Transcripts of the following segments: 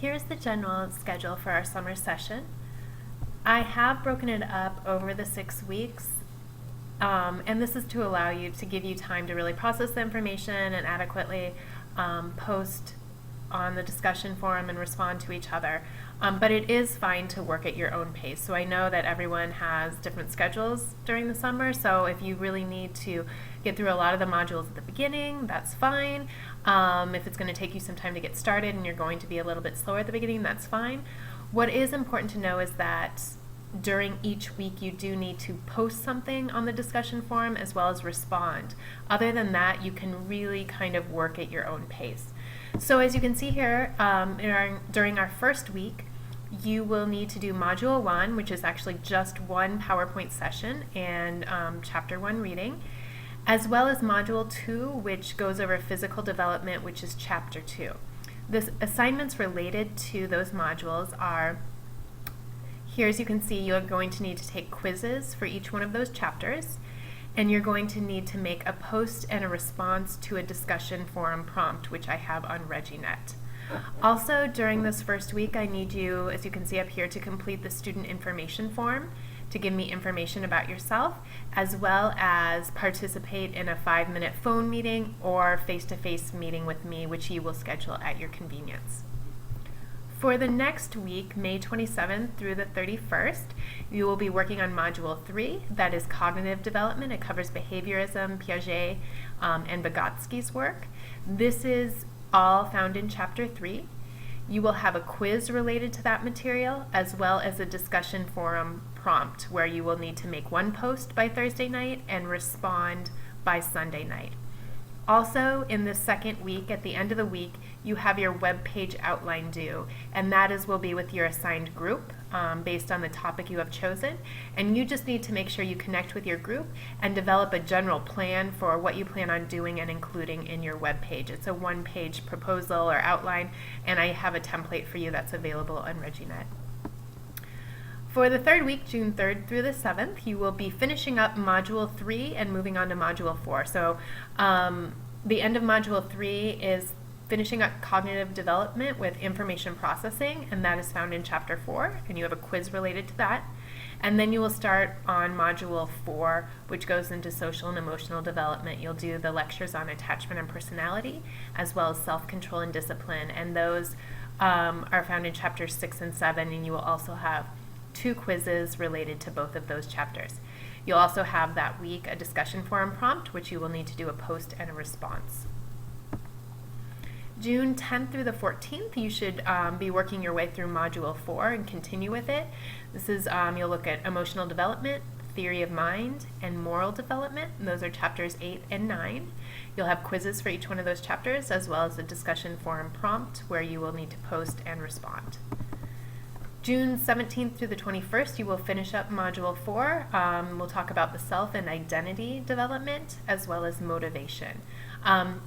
Here's the general schedule for our summer session. I have broken it up over the 6 weeks, and this is to allow you to give you time to really process the information and adequately post on the discussion forum and respond to each other. But it is fine to work at your own pace. So I know that everyone has different schedules during the summer, so if you really need to get through a lot of the modules at the beginning, that's fine. If it's going to take you some time to get started and you're going to be a little bit slower at the beginning, that's fine. What is important to know is that during each week you do need to post something on the discussion forum as well as respond. Other than that, you can really kind of work at your own pace. So as you can see here, during our first week, you will need to do Module 1, which is actually just one PowerPoint session and Chapter 1 reading, as well as Module 2, which goes over physical development, which is Chapter 2. The assignments related to those modules are, here as you can see, you're going to need to take quizzes for each one of those chapters, and you're going to need to make a post and a response to a discussion forum prompt, which I have on ReggieNet. Also, during this first week, I need you, as you can see up here, to complete the student information form to give me information about yourself, as well as participate in a 5-minute phone meeting or face-to-face meeting with me, which you will schedule at your convenience. For the next week, May 27th through the 31st, you will be working on Module 3, that is cognitive development. It covers behaviorism, Piaget, and Vygotsky's work. This is all found in Chapter 3. You will have a quiz related to that material, as well as a discussion forum prompt where you will need to make one post by Thursday night and respond by Sunday night. Also, in the second week, at the end of the week, you have your web page outline due, and that will be with your assigned group based on the topic you have chosen. And you just need to make sure you connect with your group and develop a general plan for what you plan on doing and including in your web page. It's a one-page proposal or outline, and I have a template for you that's available on ReggieNet. For the third week, June 3rd through the 7th, you will be finishing up Module 3 and moving on to Module 4. So the end of Module 3 is finishing up cognitive development with information processing, and that is found in Chapter 4, and you have a quiz related to that. And then you will start on Module 4, which goes into social and emotional development. You'll do the lectures on attachment and personality, as well as self-control and discipline, and those are found in Chapters 6 and 7, and you will also have 2 quizzes related to both of those chapters. You'll also have that week a discussion forum prompt, which you will need to do a post and a response. June 10th through the 14th, you should be working your way through Module 4 and continue with it. This is, you'll look at emotional development, theory of mind, and moral development, and those are Chapters 8 and 9. You'll have quizzes for each one of those chapters, as well as a discussion forum prompt where you will need to post and respond. June 17th through the 21st, you will finish up Module 4. We'll talk about the self and identity development, as well as motivation.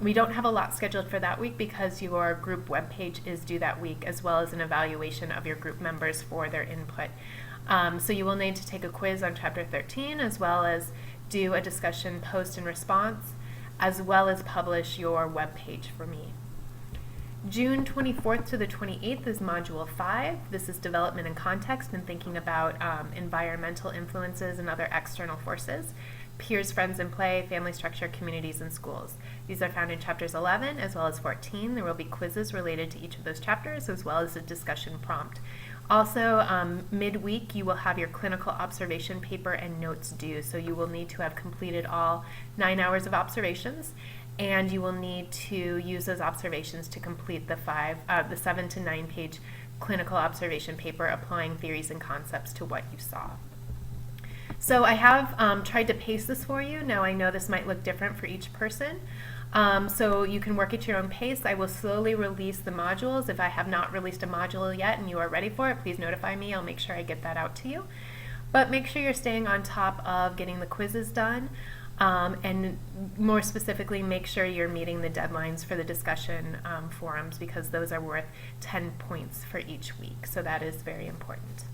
We don't have a lot scheduled for that week because your group webpage is due that week, as well as an evaluation of your group members for their input. So you will need to take a quiz on Chapter 13, as well as do a discussion post and response, as well as publish your webpage for me. June 24th to the 28th is Module 5. This is development in context and thinking about environmental influences and other external forces, peers, friends, and play, family structure, communities, and schools. These are found in Chapters 11 as well as 14. There will be quizzes related to each of those chapters, as well as a discussion prompt. Also, midweek, you will have your clinical observation paper and notes due, so you will need to have completed all 9 hours of observations, and you will need to use those observations to complete the 7 to 9 page clinical observation paper applying theories and concepts to what you saw. So I have tried to pace this for you. Now I know this might look different for each person, so you can work at your own pace. I will slowly release the modules. If I have not released a module yet and you are ready for it, please notify me. I'll make sure I get that out to you. But make sure you're staying on top of getting the quizzes done. And more specifically, make sure you're meeting the deadlines for the discussion forums, because those are worth 10 points for each week. So that is very important.